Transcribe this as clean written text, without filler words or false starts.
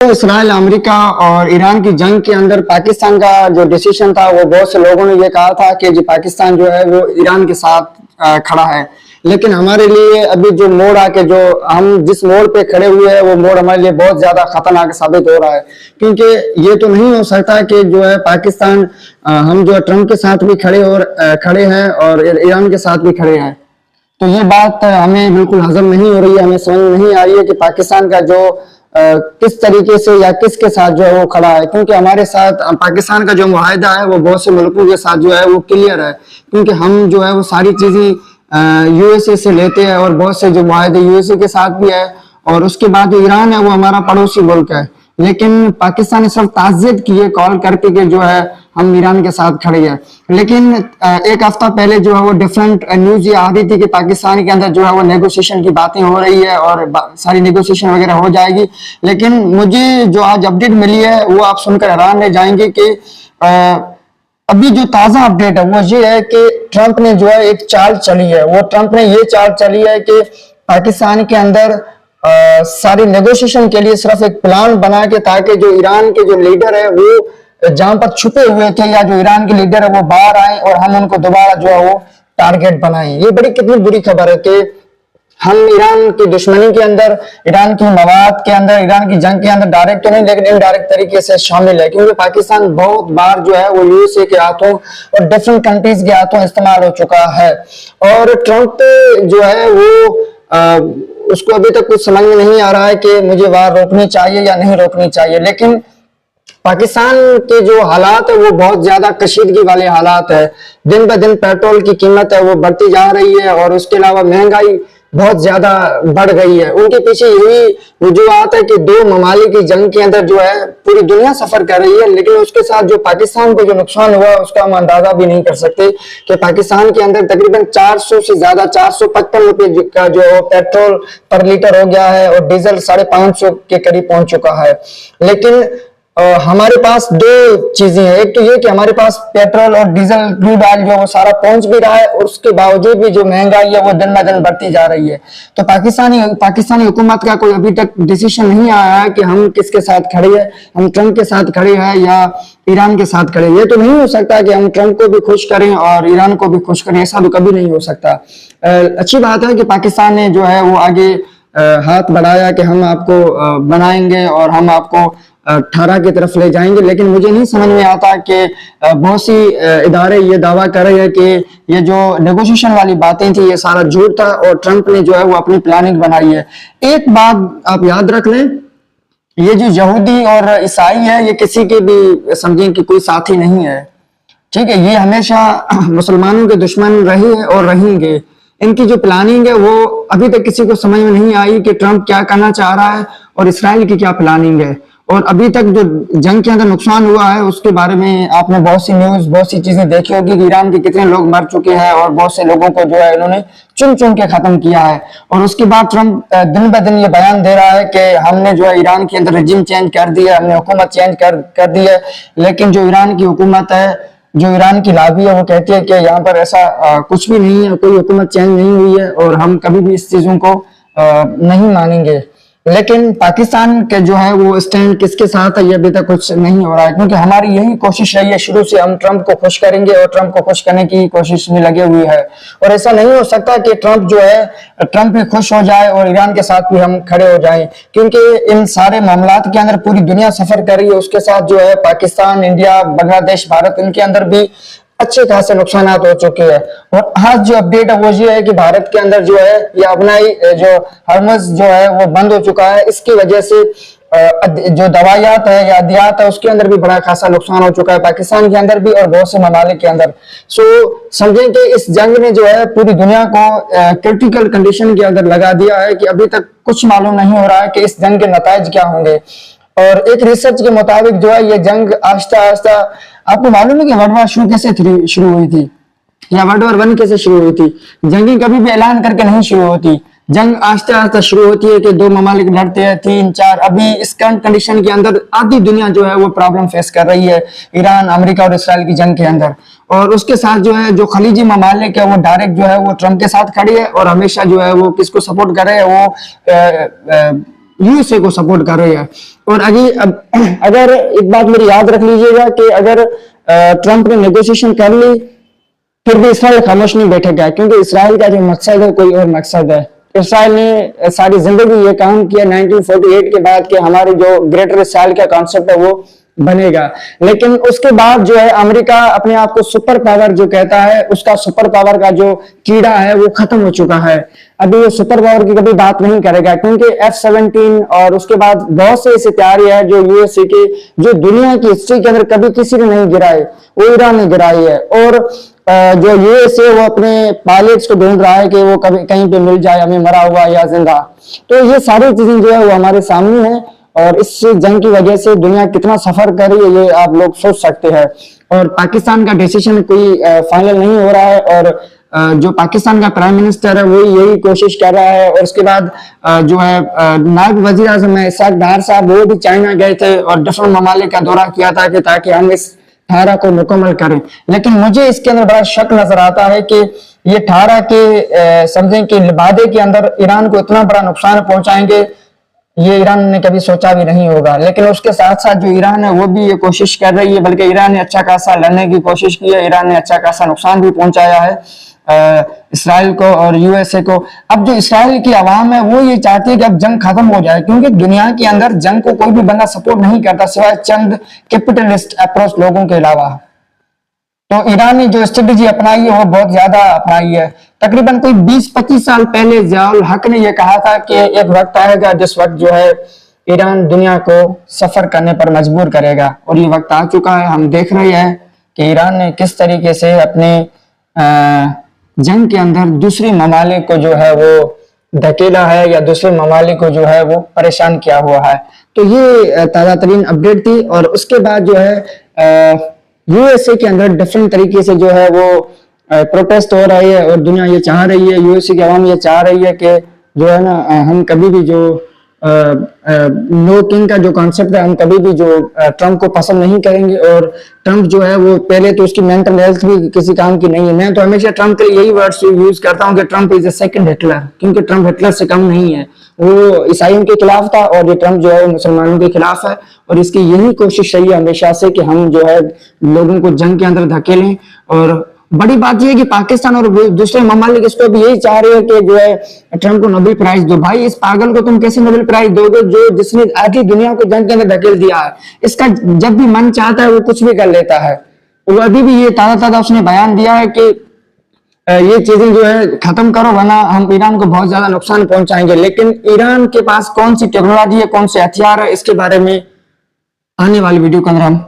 तो Israel, America और Iran की जंग के अंदर पाकिस्तान का जो डिसीजन था वो बहुत से लोगों ने ये कहा था कि जी पाकिस्तान जो है वो ईरान के साथ खड़ा है। लेकिन हमारे लिए अभी जो मोड़ आके जो हम जिस मोड़ पे खड़े हुए हैं वो मोड़ हमारे लिए बहुत ज्यादा खतरनाक साबित हो रहा है, क्योंकि ये तो नहीं हो सकता कि जो है पाकिस्तान हम जो ट्रंप के साथ भी खड़े हैं और ईरान के साथ भी खड़े हैं। तो ये बात हमें बिल्कुल हजम नहीं हो रही है, हमें समझ नहीं आ रही है कि पाकिस्तान का जो किस तरीके से या किसके साथ जो है वो खड़ा है, क्योंकि हमारे साथ पाकिस्तान का जो मुआहदा है वो बहुत से मुल्कों के साथ जो है वो क्लियर है, क्योंकि हम जो है वो सारी चीजें यूएसए से लेते हैं और बहुत से जो मुआहदे यूएसए के साथ भी है, और उसके बाद ईरान है वो हमारा पड़ोसी मुल्क है। लेकिन पाकिस्तान ने सिर्फ ताज़ियत की है कॉल करके कि जो है हम ईरान के साथ खड़े हैं। लेकिन एक हफ्ता पहले जो है वो डिफरेंट न्यूज ये आ रही थी कि पाकिस्तान के अंदर जो है वो नेगोशिएशन की बातें हो रही है और सारी नेगोशिएशन वगैरह हो जाएगी। लेकिन मुझे जो आज अपडेट मिली है वो आप सुनकर हैरान रह जाएंगे कि अभी जो ताजा अपडेट है वो ये है कि ट्रंप ने जो है एक चाल चली है। वो ट्रंप ने ये चाल चली है कि पाकिस्तान के अंदर सारी नेगोशिएशन के लिए सिर्फ एक प्लान बना के, ताकि जो ईरान के जो लीडर है वो जहां पर छुपे हुए थे या जो ईरान के लीडर है वो बाहर आए और हम उनको दोबारा जो है वो टारगेट बनाए। ये बड़ी कितनी बुरी खबर है कि हम ईरान की दुश्मनी के अंदर, ईरान की मवाद के अंदर, ईरान की जंग के अंदर डायरेक्ट तो नहीं लेकिन इनडायरेक्ट तरीके से शामिल है, क्योंकि पाकिस्तान बहुत बार जो है वो यूएसए के हाथों और डिफरेंट कंट्रीज के हाथों इस्तेमाल हो चुका है। और ट्रंप जो है वो उसको अभी तक कुछ समझ में नहीं आ रहा है कि मुझे वार रोकनी चाहिए या नहीं रोकनी चाहिए। लेकिन पाकिस्तान के जो हालात है वो बहुत ज्यादा कशीदगी वाले हालात है। दिन ब दिन पेट्रोल की कीमत है वो बढ़ती जा रही है और उसके अलावा महंगाई बहुत ज्यादा बढ़ गई है। उनके पीछे यही वजूहत है कि दो ममालिक की जंग के अंदर जो है पूरी दुनिया सफर कर रही है, लेकिन उसके साथ जो पाकिस्तान को जो नुकसान हुआ उसका हम अंदाजा भी नहीं कर सकते कि पाकिस्तान के अंदर तकरीबन 400 से ज्यादा 455 रुपए का जो पेट्रोल पर लीटर हो गया है और डीजल 550 के करीब पहुंच चुका है। लेकिन हमारे पास दो चीजें हैं, एक तो ये कि हमारे पास पेट्रोल और डीजल क्रूड ऑयल जो वो सारा पहुंच भी रहा है और उसके बावजूद भी जो महंगाई है वो दिन ब दिन बढ़ती जा रही है। तो पाकिस्तानी हुकूमत का कोई अभी तक डिसीजन नहीं आया है कि हम किसके साथ खड़े हैं, हम ट्रंप के साथ खड़े हैं या ईरान के साथ खड़े। ये तो नहीं हो सकता कि हम ट्रंप को भी खुश करें और ईरान को भी खुश करें, ऐसा तो कभी नहीं हो सकता। अच्छी बात है कि पाकिस्तान ने जो है वो आगे हाथ बढ़ाया कि हम आपको बनाएंगे और हम आपको 18 की तरफ ले जाएंगे। लेकिन मुझे नहीं समझ में आता कि बहुत सी इदारे ये दावा कर रहे हैं कि ये जो नेगोशिएशन वाली बातें थी ये सारा झूठ था और ट्रंप ने जो है वो अपनी प्लानिंग बनाई है। एक बात आप याद रख लें, ये जो यहूदी और ईसाई है ये किसी के भी समझें कि कोई साथी नहीं है, ठीक है। ये हमेशा मुसलमानों के दुश्मन रहे हैं और रहेंगे। इनकी जो प्लानिंग है वो अभी तक किसी को समझ में नहीं आई कि ट्रंप क्या करना चाह रहा है और इसराइल की क्या प्लानिंग है। और अभी तक जो जंग के अंदर नुकसान हुआ है उसके बारे में आपने बहुत सी न्यूज, बहुत सी चीजें देखी होगी कि ईरान के कितने लोग मर चुके हैं और बहुत से लोगों को जो है इन्होंने चुन चुन के खत्म किया है। और उसके बाद ट्रंप दिन ब दिन ये बयान दे रहा है कि हमने जो है ईरान के अंदर रिजिम चेंज कर दिया, हमने हुकूमत चेंज कर दी है। लेकिन जो ईरान की हुकूमत है, जो ईरान की लाबी है, वो कहती है कि यहाँ पर ऐसा कुछ भी नहीं है, कोई हुकूमत चेंज नहीं हुई है और हम कभी भी इस चीजों को नहीं मानेंगे। लेकिन पाकिस्तान के जो है वो स्टैंड किसके साथ है ये अभी तक कुछ नहीं हो रहा है, क्योंकि हमारी यही कोशिश रही है शुरू से, हम ट्रंप को खुश करेंगे और ट्रंप को खुश करने की कोशिश में लगे हुए हैं। और ऐसा नहीं हो सकता कि ट्रंप भी खुश हो जाए और ईरान के साथ भी हम खड़े हो जाएं, क्योंकि इन सारे मामलात के अंदर पूरी दुनिया सफर कर रही है। उसके साथ जो है पाकिस्तान, इंडिया, बांग्लादेश, भारत, इनके अंदर भी अच्छे खासे नुकसान हो चुके हैं। और आज जो अपडेट है वो ये है कि भारत के अंदर जो है ये अपना ही जो हर्मज जो है वो बंद हो चुका है। इसकी वजह से जो दवाइयात है या अद्वियात है उसके अंदर भी बड़ा खासा नुकसान हो चुका है, पाकिस्तान के अंदर भी और बहुत से ममालिक के अंदर। सो समझें कि इस जंग ने जो है पूरी दुनिया को क्रिटिकल कंडीशन के अंदर लगा दिया है कि अभी तक कुछ मालूम नहीं हो रहा है कि इस जंग के नताइज क्या होंगे। और एक रिसर्च के मुताबिक जो है ये जंग आहिस्ता आहिस्ता, आपको मालूम है कि वर्ल्ड वार कैसे शुरू हुई थी या वर्ल्ड वार 1 कैसे शुरू हुई थी? जंगें कभी भी ऐलान करके नहीं शुरू होती, जंग आहिस्ता आहिस्ता शुरू होती है कि दो ममालिक लड़ते हैं, 3, 4। अभी इस करंट कंडीशन के अंदर आधी दुनिया जो है वो प्रॉब्लम फेस कर रही है ईरान, अमेरिका और इसराइल की जंग के अंदर। और उसके साथ जो है जो खलीजी ममालिक है वो डायरेक्ट जो है वो ट्रंप के साथ खड़ी है और हमेशा जो है वो किसको सपोर्ट कर रहे हैं, वो यूएसए को सपोर्ट कर रही है। और अगर एक बात मेरी याद रख लीजिएगा कि अगर ट्रंप ने नेगोशिएशन कर ली फिर भी इसराइल खामोश नहीं बैठेगा, क्योंकि इसराइल का जो मकसद है कोई और मकसद है। इसराइल ने सारी जिंदगी ये काम किया 1948 के बाद कि हमारी जो ग्रेटर इसराइल का कॉन्सेप्ट है वो बनेगा, लेकिन उसके बाद जो है अमेरिका अपने आप को सुपर पावर जो कहता है, उसका सुपर पावर का जो कीड़ा है वो खत्म हो चुका है। अभी वो सुपर पावर की कभी बात नहीं करेगा, क्योंकि F-17 और उसके बाद बहुत से ऐसे तैयारी है जो यूएसए की, जो दुनिया की हिस्ट्री के अंदर कभी किसी ने नहीं गिराए, वो ईरान ने गिराई है। और जो यूएसए वो अपने पायलट्स को ढूंढ रहा है कि वो कभी कहीं पे मिल जाए हमें मरा हुआ या जिंदा। तो ये सारी चीजें जो है वो हमारे सामने है, और इस जंग की वजह से दुनिया कितना सफर कर रही है ये आप लोग सोच सकते हैं। और पाकिस्तान का डिसीजन कोई फाइनल नहीं हो रहा है, और जो पाकिस्तान का प्राइम मिनिस्टर है वो यही कोशिश कर रहा है। और उसके बाद जो है नायब वजीर आजम है इसाक डार साहब, वो भी चाइना गए थे और डिफरेंट ममालिक का दौरा किया था कि ताकि हम इस 18 को मुकम्मल करें। लेकिन मुझे इसके अंदर बड़ा शक नजर आता है कि ये 18 के समझें कि वादे के अंदर ईरान को इतना बड़ा नुकसान पहुंचाएंगे, ये ईरान ने कभी सोचा भी नहीं होगा। लेकिन उसके साथ साथ जो ईरान है वो भी ये कोशिश कर रही है, बल्कि ईरान ने अच्छा खासा लड़ने की कोशिश की है, ईरान ने अच्छा खासा नुकसान भी पहुंचाया है इसराइल को और यूएसए को। अब जो इसराइल की आवाम है वो ये चाहती है कि अब जंग खत्म हो जाए, क्योंकि दुनिया के अंदर जंग को कोई भी बंदा सपोर्ट नहीं करता सिवाय चंद कैपिटलिस्ट अप्रोच लोगों के अलावा। तो ईरान ने जो स्ट्रेटेजी अपनाई है वो बहुत ज्यादा अपनाई है। तकरीबन कोई 20-25 साल पहले ज़ियाउल हक ने यह कहा था कि एक वक्त आएगा जिस वक्त जो है ईरान दुनिया को सफर करने पर मजबूर करेगा, और ये वक्त आ चुका है। हम देख रहे हैं कि ईरान ने किस तरीके से अपने जंग के अंदर दूसरी ममालिक को जो है वो धकेला है, या दूसरे ममालिक को जो है वो परेशान किया हुआ है। तो ये ताज़ा तरीन अपडेट थी। और उसके बाद जो है यूएसए के अंदर डिफरेंट तरीके से जो है वो प्रोटेस्ट हो रही है, और दुनिया ये चाह रही है, यूएसए की आवाम ये चाह रही है कि जो है ना हम कभी भी जो नो किंग का जो कॉन्सेप्ट है, हम कभी भी जो ट्रंप को पसंद नहीं करेंगे। और ट्रंप जो है वो पहले तो उसकी मेंटल हेल्थ भी किसी काम की नहीं है। मैं तो हमेशा ट्रंप के लिए यही वर्ड्स यूज करता हूँ कि Trump is a second Hitler, क्योंकि ट्रंप हिटलर से कम नहीं है। वो ईसाइयों के खिलाफ था और ये ट्रंप जो है वो मुसलमानों के खिलाफ है, और इसकी यही कोशिश रही है हमेशा से कि हम जो है लोगों को जंग के अंदर धकेलें। और बड़ी बात यह है कि पाकिस्तान और दूसरे ममालिक इसको भी यही चाह रहे हैं कि जो है ट्रंप को नोबेल प्राइज दो। भाई इस पागल को तुम कैसे नोबेल प्राइज दोगे जो जिसने आधी दुनिया को जंग के अंदर धकेल दिया है। इसका जब भी मन चाहता है वो कुछ भी कर लेता है। वो अभी भी ये ताजा उसने बयान दिया है कि ये चीजें जो है खत्म करो वरना हम ईरान को बहुत ज्यादा नुकसान पहुंचाएंगे। लेकिन ईरान के पास कौन सी टेक्नोलॉजी है, कौन से हथियार है, इसके बारे में आने वाली वीडियो के अंदर हम